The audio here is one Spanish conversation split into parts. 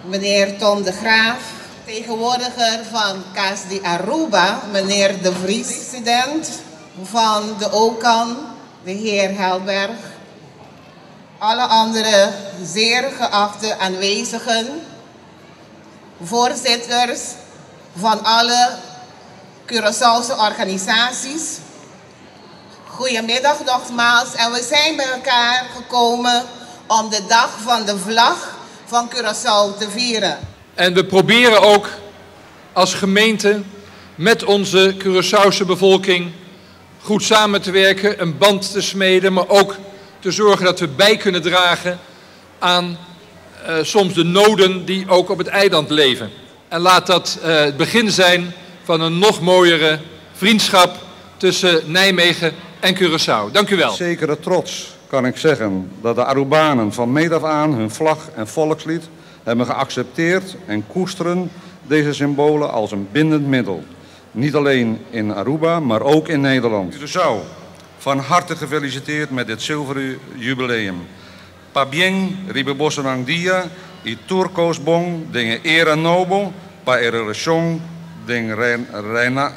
meneer Tom de Graaf, tegenwoordiger van Cas de Aruba, meneer De Vries, president van de OCAN, de heer Helberg, alle andere zeer geachte aanwezigen, voorzitters van alle Curaçaose organisaties. Goedemiddag nogmaals en we zijn bij elkaar gekomen om de dag van de vlag van Curaçao te vieren. En we proberen ook als gemeente met onze Curaçaose bevolking goed samen te werken, een band te smeden, maar ook te zorgen dat we bij kunnen dragen aan soms de noden die ook op het eiland leven. En laat dat het begin zijn van een nog mooiere vriendschap tussen Nijmegen en Curaçao. Dank u wel. Zekere trots kan ik zeggen dat de Arubanen van meet af aan hun vlag en volkslied hebben geaccepteerd en koesteren deze symbolen als een bindend middel. Niet alleen in Aruba, maar ook in Nederland. Curaçao, van harte gefeliciteerd met dit zilveren jubileum. Pa bien, ribebosserang dia, i turcos bong, dingen era nobo, pa erelation, ding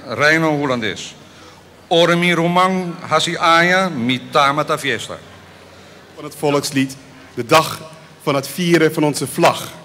reino Hollandes. Oremi romang hasi aya, mi tamata fiesta. Van het volkslied, de dag van het vieren van onze vlag.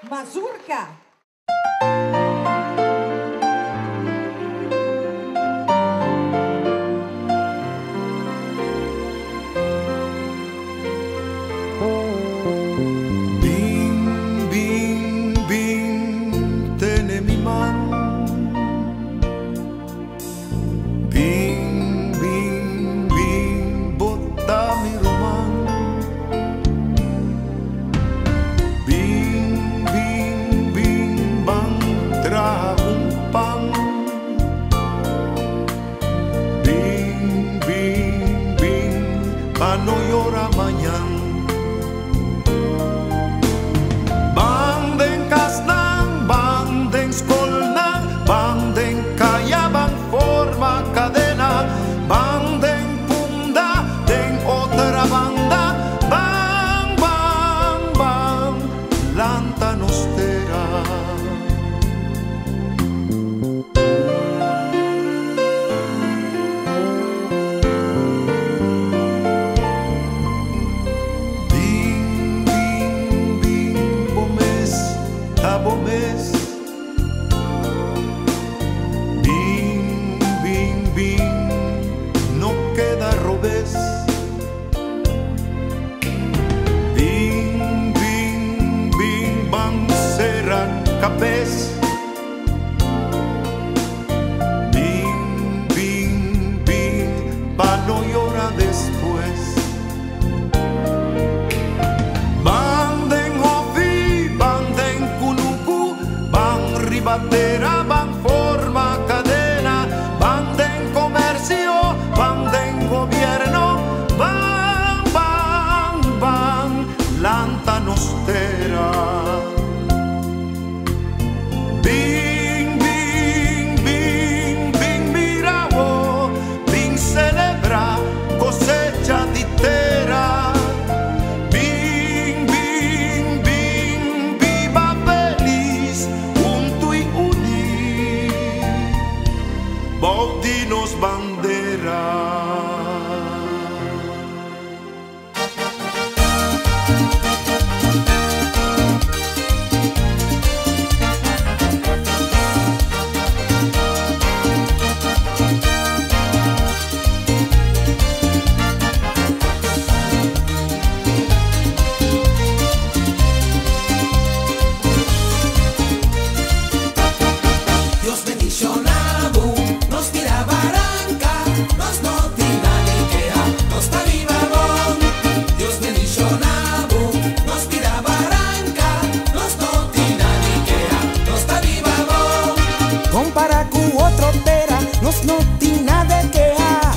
Mazurka. Bing, bing, bing, tiene mi mano. Bing. lanta nostera. Bing, bing, bing, bomes, tabomes. Bing, bing, bing, no queda robes. Bing, bing, bing, bang, serán capes. Bing, bing, bing, pa no llora después. Banden hofi, banden kunuku, bang ribatera, bang forma cadena, banden comercio, banden gobierno, bang, bang, bang, lanta nostera. Bing, bing, bing, bing, mira oh, bing celebra cosecha di terra. Bing, bing, bing, viva feliz, junto y uni, baudinos bandera. Dios bendicionado, nos tira barranca, nos notina niquea, nos ta viva bon. Dios bendicionado, nos tira barranca, nos notina niquea, nos ta viva bon. Compara con otro tera, nos no tiene nada de quejar.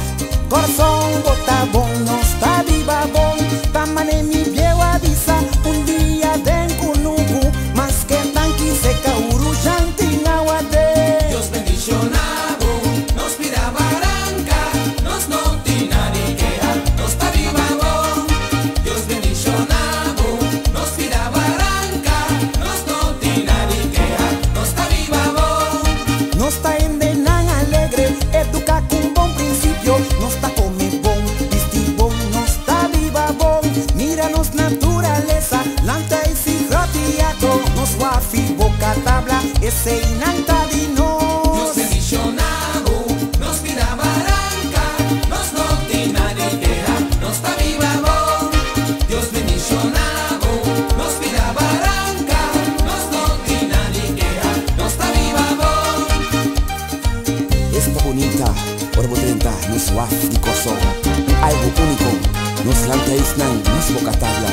Corazón bota bon, nos está viva bon. Tamane mi viejo avisa, un día den kunuku, más que tanqui seca urushanti nawade. Dios bendicionado, nos tira barranca, nos notina niquea, nos ta viva bon. Dios bendicionado, nos tira barranca, nos notina niquea, nos ta viva bon. No está en denan alegre, educa con buen principio. No está come bon, vestir bon, no está viva bon. Míranos naturaleza, lanta y sigratiaco. Nos wafi boca tabla, ese inanta Dios dinos. bendicionado, nos tira barranca, nos notina niquea, nos ta viva bon. Dios bendicionado, nos tira barranca, nos notina niquea, nos ta viva bon. Esta bonita, orbo 30, nos waf di coso. Algo único, nos lanta isnan, nos boca tabla.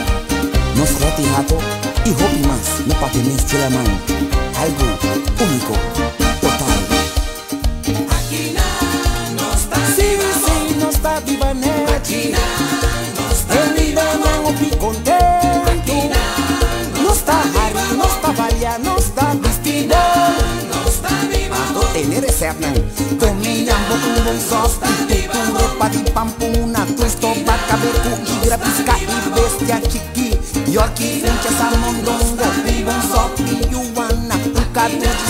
Nos ratijato y hopi más, no patenes chelaman. Algo único, total. Aquí na, nos ta Sí, viva bon. sí, no está viva Aquí nechi. na, nos ta El viva nivel bon. no contento. Aquí na, No está Harry, no está Valia, no está vestido. nos ta viva No bon. tener ese Hernán. Dominando con un buen sos. Tuture padi pampuna. Tuesto vaca becu y grapisca y bestia chiqui. Yo aquí fincha salmondongo. Un buen sopi yuana. Un cartucho